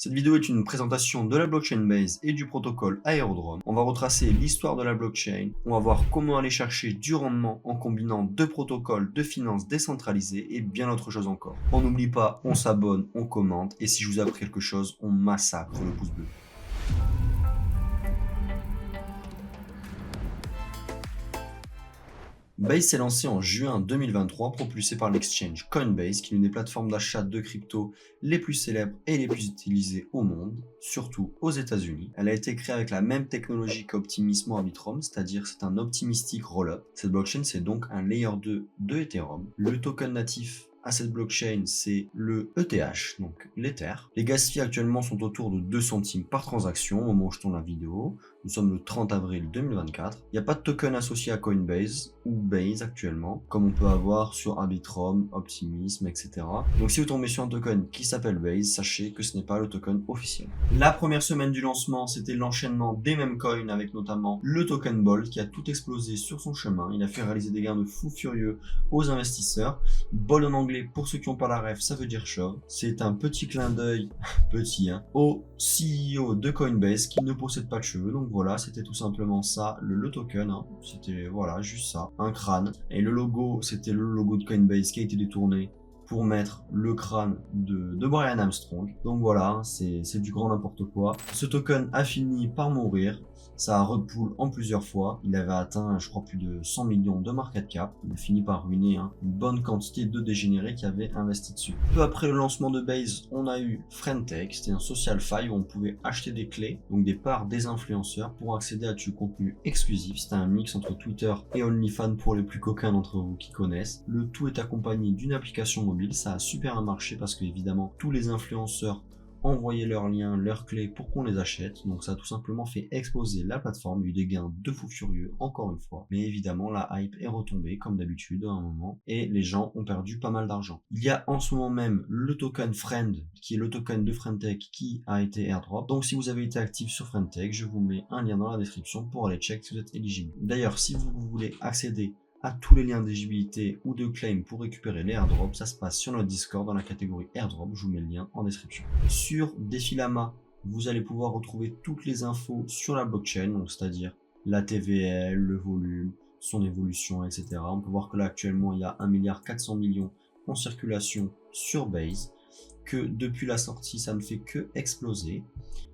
Cette vidéo est une présentation de la blockchain Base et du protocole Aerodrome. On va retracer l'histoire de la blockchain, on va voir comment aller chercher du rendement en combinant deux protocoles de finances décentralisés et bien autre chose encore. On n'oublie pas, on s'abonne, on commente et si je vous ai appris quelque chose, on massacre le pouce bleu. Base s'est lancé en juin 2023, propulsé par l'exchange Coinbase, qui est l'une des plateformes d'achat de crypto les plus célèbres et les plus utilisées au monde, surtout aux États-Unis. Elle a été créée avec la même technologie qu'Optimismo Arbitrum, c'est-à-dire c'est un optimistic rollup. Cette blockchain, c'est donc un layer 2 de Ethereum. Le token natif à cette blockchain, c'est le ETH, donc l'Ether. Les gas fees actuellement sont autour de 2 centimes par transaction au moment où je tourne la vidéo. Nous sommes le 30 avril 2024. Il n'y a pas de token associé à Coinbase ou Base actuellement, comme on peut avoir sur Arbitrum, Optimism, etc. Donc si vous tombez sur un token qui s'appelle Base, sachez que ce n'est pas le token officiel. La première semaine du lancement, c'était l'enchaînement des mêmes coins avec notamment le token Bolt qui a tout explosé sur son chemin. Il a fait réaliser des gains de fou furieux aux investisseurs. Bolt en anglais, pour ceux qui n'ont pas la ref, ça veut dire chauve. C'est un petit clin d'œil, petit, au CEO de Coinbase qui ne possède pas de cheveux. Donc voilà, c'était tout simplement ça, le token. C'était voilà, juste ça, un crâne. Et le logo, c'était le logo de Coinbase qui a été détourné pour mettre le crâne de Brian Armstrong. Donc voilà, c'est du grand n'importe quoi. Ce token a fini par mourir. Ça a repool en plusieurs fois. Il avait atteint, je crois, plus de 100 millions de market cap. Il a fini par ruiner une bonne quantité de dégénérés qui avaient investi dessus. Peu après le lancement de Base, on a eu Friendtech. C'était un social fi où on pouvait acheter des clés, donc des parts des influenceurs pour accéder à du contenu exclusif. C'était un mix entre Twitter et OnlyFans pour les plus coquins d'entre vous qui connaissent. Le tout est accompagné d'une application mobile. Ça a super bien marché parce que évidemment tous les influenceurs envoyer leurs liens, leurs clés pour qu'on les achète. Donc ça a tout simplement fait exploser la plateforme. Il y a eu des gains de fou furieux encore une fois. Mais évidemment la hype est retombée comme d'habitude à un moment et les gens ont perdu pas mal d'argent. Il y a en ce moment même le token Friend qui est le token de Friendtech qui a été airdrop. Donc si vous avez été actif sur Friendtech, je vous mets un lien dans la description pour aller check si vous êtes éligible. D'ailleurs si vous voulez accéder à tous les liens d'éligibilité ou de claim pour récupérer les airdrops, ça se passe sur notre Discord dans la catégorie airdrop, je vous mets le lien en description. Sur Defilama, vous allez pouvoir retrouver toutes les infos sur la blockchain, donc c'est-à-dire la TVL, le volume, son évolution, etc. On peut voir que là actuellement il y a 1,4 milliard en circulation sur Base, que depuis la sortie ça ne fait que exploser.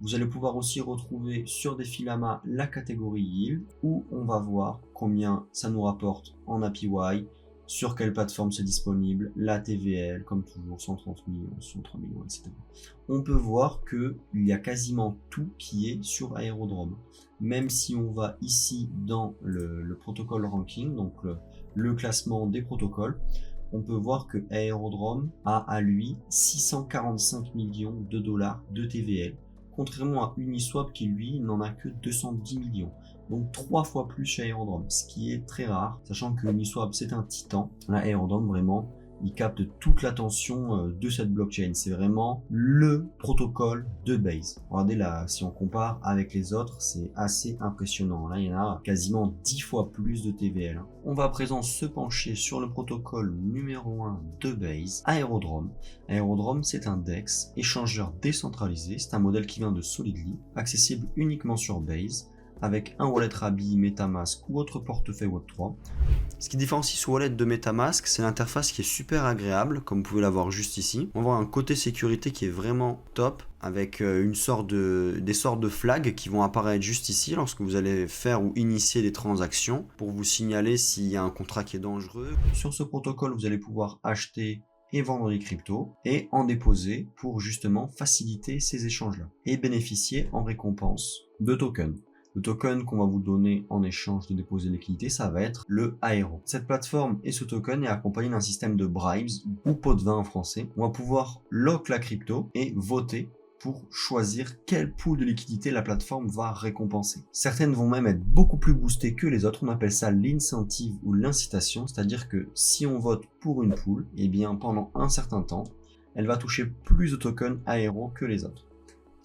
Vous allez pouvoir aussi retrouver sur Defilama la catégorie yield où on va voir combien ça nous rapporte en APY, sur quelle plateforme c'est disponible, la TVL comme toujours 130 millions, 103 millions, etc. On peut voir que il y a quasiment tout qui est sur Aerodrome. Même si on va ici dans le protocole ranking, donc le classement des protocoles, on peut voir que Aerodrome a à lui 645 millions de dollars de TVL. Contrairement à Uniswap qui lui n'en a que 210 millions. Donc 3 fois plus chez Aerodrome, ce qui est très rare, sachant que Uniswap c'est un titan. Là Aerodrome vraiment, il capte toute l'attention de cette blockchain. C'est vraiment le protocole de Base. Regardez là, si on compare avec les autres, c'est assez impressionnant. Là, il y en a quasiment 10 fois plus de TVL. On va à présent se pencher sur le protocole numéro 1 de Base, Aerodrome. Aerodrome, c'est un DEX, échangeur décentralisé. C'est un modèle qui vient de Solidly, accessible uniquement sur Base, avec un wallet Rabi, Metamask ou autre portefeuille Web3. Ce qui différencie ce wallet de Metamask, c'est l'interface qui est super agréable, comme vous pouvez la voir juste ici. On voit un côté sécurité qui est vraiment top, avec des sortes de flags qui vont apparaître juste ici lorsque vous allez faire ou initier des transactions pour vous signaler s'il y a un contrat qui est dangereux. Sur ce protocole, vous allez pouvoir acheter et vendre des cryptos et en déposer pour justement faciliter ces échanges-là et bénéficier en récompense de tokens. Le token qu'on va vous donner en échange de déposer liquidité, ça va être le Aero. Cette plateforme et ce token est accompagné d'un système de bribes ou pot de vin en français. On va pouvoir lock la crypto et voter pour choisir quel pool de liquidité la plateforme va récompenser. Certaines vont même être beaucoup plus boostées que les autres. On appelle ça l'incentive ou l'incitation, c'est-à-dire que si on vote pour une pool, eh bien pendant un certain temps, elle va toucher plus de tokens Aero que les autres.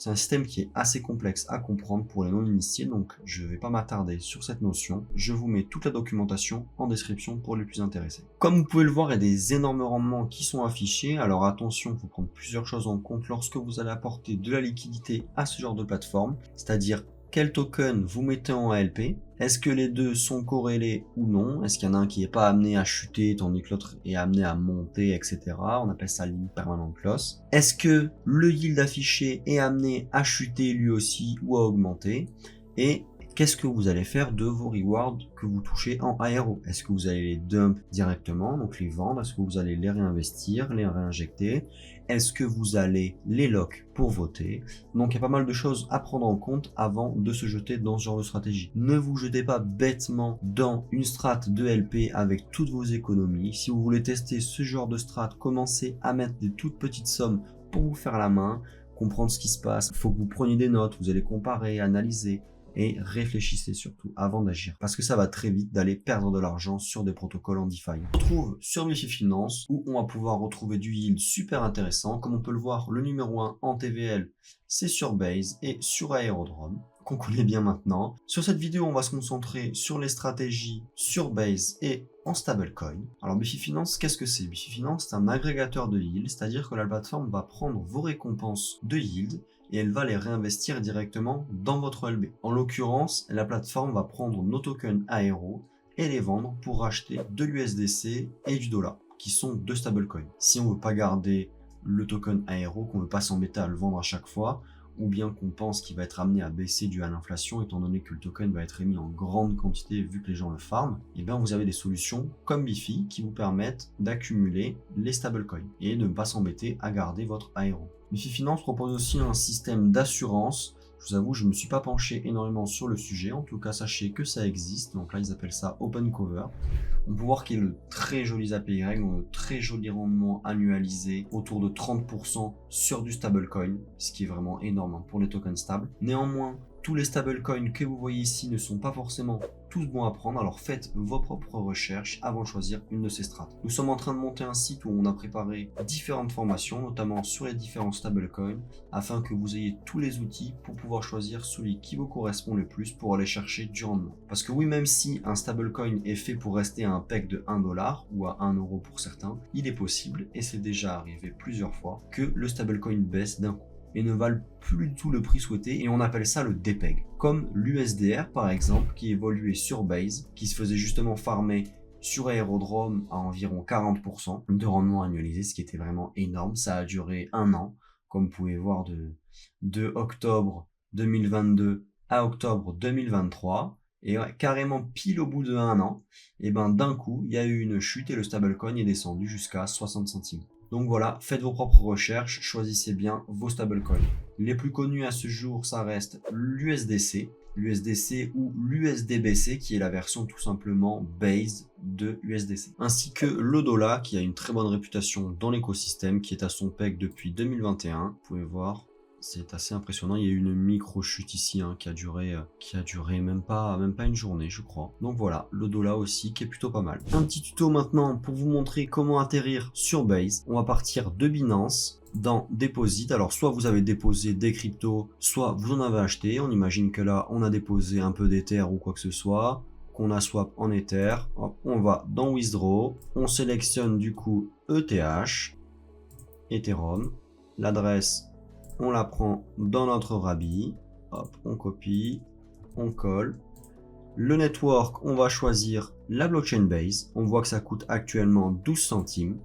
C'est un système qui est assez complexe à comprendre pour les non-initiés, donc je ne vais pas m'attarder sur cette notion. Je vous mets toute la documentation en description pour les plus intéressés. Comme vous pouvez le voir, il y a des énormes rendements qui sont affichés. Alors attention, il faut prendre plusieurs choses en compte lorsque vous allez apporter de la liquidité à ce genre de plateforme, c'est-à-dire quel token vous mettez en ALP, est-ce que les deux sont corrélés ou non, est-ce qu'il y en a un qui n'est pas amené à chuter tandis que l'autre est amené à monter, etc. On appelle ça l'impermanent loss. Est-ce que le yield affiché est amené à chuter lui aussi ou à augmenter, et qu'est-ce que vous allez faire de vos rewards que vous touchez en ARO? Est-ce que vous allez les dump directement, donc les vendre? Est-ce que vous allez les réinvestir, les réinjecter? Est-ce que vous allez les lock pour voter? Donc il y a pas mal de choses à prendre en compte avant de se jeter dans ce genre de stratégie. Ne vous jetez pas bêtement dans une strat de LP avec toutes vos économies. Si vous voulez tester ce genre de strat, commencez à mettre des toutes petites sommes pour vous faire la main, comprendre ce qui se passe. Il faut que vous preniez des notes, vous allez comparer, analyser, et réfléchissez surtout avant d'agir, parce que ça va très vite d'aller perdre de l'argent sur des protocoles en DeFi. On se retrouve sur Bifi Finance, où on va pouvoir retrouver du yield super intéressant. Comme on peut le voir, le numéro 1 en TVL, c'est sur Base et sur Aerodrome, qu'on connaît bien maintenant. Sur cette vidéo, on va se concentrer sur les stratégies sur Base et en stablecoin. Alors Bifi Finance, qu'est-ce que c'est? Bifi Finance, c'est un agrégateur de yield, c'est-à-dire que la plateforme va prendre vos récompenses de yield et elle va les réinvestir directement dans votre LB. En l'occurrence, la plateforme va prendre nos tokens Aero et les vendre pour racheter de l'USDC et du dollar, qui sont deux stablecoins. Si on ne veut pas garder le token Aero, qu'on ne veut pas s'embêter à le vendre à chaque fois, ou bien qu'on pense qu'il va être amené à baisser dû à l'inflation, étant donné que le token va être émis en grande quantité vu que les gens le farment, et bien vous avez des solutions comme Bifi qui vous permettent d'accumuler les stablecoins et de ne pas s'embêter à garder votre Aero. Bifi Finance propose aussi un système d'assurance. Je vous avoue, je ne me suis pas penché énormément sur le sujet. En tout cas, sachez que ça existe. Donc là, ils appellent ça Open Cover. On peut voir qu'il y a de très jolis API règles, de très jolis rendements annualisés, autour de 30% sur du stablecoin, ce qui est vraiment énorme pour les tokens stables. Néanmoins, tous les stablecoins que vous voyez ici ne sont pas forcément tous bons à prendre, alors faites vos propres recherches avant de choisir une de ces strates. Nous sommes en train de monter un site où on a préparé différentes formations, notamment sur les différents stablecoins, afin que vous ayez tous les outils pour pouvoir choisir celui qui vous correspond le plus pour aller chercher du rendement. Parce que oui, même si un stablecoin est fait pour rester à un peg de 1$ ou à 1 euro pour certains, il est possible, et c'est déjà arrivé plusieurs fois, que le stablecoin baisse d'un coup et ne valent plus du tout le prix souhaité, et on appelle ça le dépeg. Comme l'USDR par exemple, qui évoluait sur Base, qui se faisait justement farmer sur Aerodrome à environ 40% de rendement annualisé, ce qui était vraiment énorme. Ça a duré un an, comme vous pouvez voir de octobre 2022 à octobre 2023, et ouais, carrément pile au bout de un an, et ben d'un coup, il y a eu une chute et le stablecoin est descendu jusqu'à 60 centimes. Donc voilà, faites vos propres recherches, choisissez bien vos stablecoins. Les plus connus à ce jour, ça reste l'USDC ou l'USDBC, qui est la version tout simplement base de USDC. Ainsi que le dollar, qui a une très bonne réputation dans l'écosystème, qui est à son peg depuis 2021. Vous pouvez voir, c'est assez impressionnant. Il y a eu une micro chute ici qui a duré même pas une journée, je crois. Donc voilà, le dollar aussi qui est plutôt pas mal. Un petit tuto maintenant pour vous montrer comment atterrir sur Base. On va partir de Binance dans Deposit. Alors soit vous avez déposé des cryptos, soit vous en avez acheté. On imagine que là on a déposé un peu d'Ether ou quoi que ce soit, qu'on a swap en Ether. Hop, on va dans Withdraw, on sélectionne du coup ETH, Ethereum, l'adresse on la prend dans notre Rabbi, hop, on copie, on colle. Le network, on va choisir la blockchain base. On voit que ça coûte actuellement 12 centimes.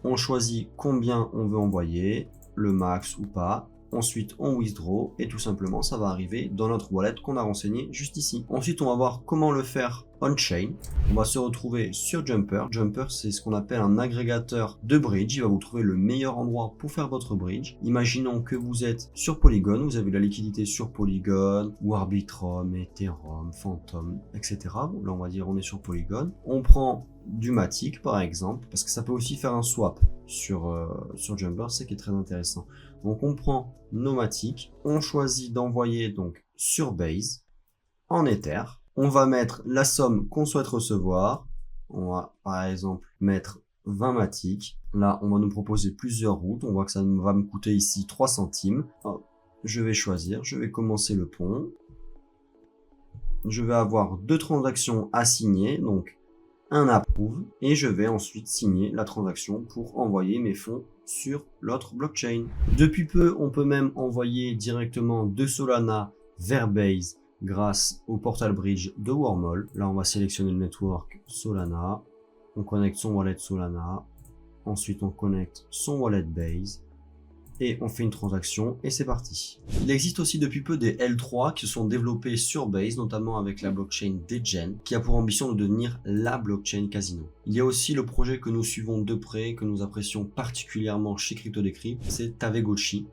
On choisit combien on veut envoyer, le max ou pas. Ensuite, on withdraw et tout simplement, ça va arriver dans notre wallet qu'on a renseigné juste ici. Ensuite, on va voir comment le faire on-chain. On va se retrouver sur Jumper. Jumper, c'est ce qu'on appelle un agrégateur de bridge. Il va vous trouver le meilleur endroit pour faire votre bridge. Imaginons que vous êtes sur Polygon. Vous avez la liquidité sur Polygon, ou Arbitrum, Ethereum, Phantom, etc. Bon, là, on va dire on est sur Polygon. On prend du Matic, par exemple, parce que ça peut aussi faire un swap sur Jumper, c'est qui est très intéressant. Donc on prend nos Matic, on choisit d'envoyer donc sur Base en Ether. On va mettre la somme qu'on souhaite recevoir. On va par exemple mettre 20 Matic. Là, on va nous proposer plusieurs routes. On voit que ça va me coûter ici 3 centimes. je vais choisir, je vais commencer le pont. Je vais avoir 2 transactions à signer, donc un approve, et je vais ensuite signer la transaction pour envoyer mes fonds sur l'autre blockchain. Depuis peu, on peut même envoyer directement de Solana vers Base grâce au portal bridge de Wormhole. Là, on va sélectionner le network Solana, on connecte son wallet Solana, ensuite on connecte son wallet Base, et on fait une transaction et c'est parti. Il existe aussi depuis peu des L3 qui sont développés sur Base, notamment avec la blockchain Degen, qui a pour ambition de devenir la blockchain casino. Il y a aussi le projet que nous suivons de près, que nous apprécions particulièrement chez CryptoDecrypt, c'est Tavegochi,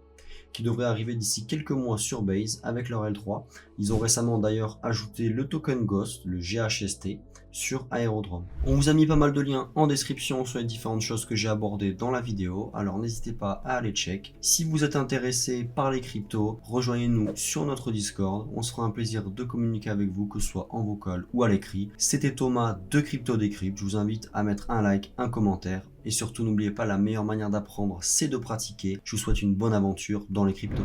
qui devrait arriver d'ici quelques mois sur Base avec leur L3. Ils ont récemment d'ailleurs ajouté le token Ghost, le GHST, sur Aerodrome. On vous a mis pas mal de liens en description sur les différentes choses que j'ai abordées dans la vidéo, alors n'hésitez pas à aller check. Si vous êtes intéressé par les cryptos, rejoignez-nous sur notre Discord, on se fera un plaisir de communiquer avec vous, que ce soit en vocal ou à l'écrit. C'était Thomas de CryptoDecrypt, je vous invite à mettre un like, un commentaire, et surtout n'oubliez pas, la meilleure manière d'apprendre c'est de pratiquer. Je vous souhaite une bonne aventure dans les cryptos.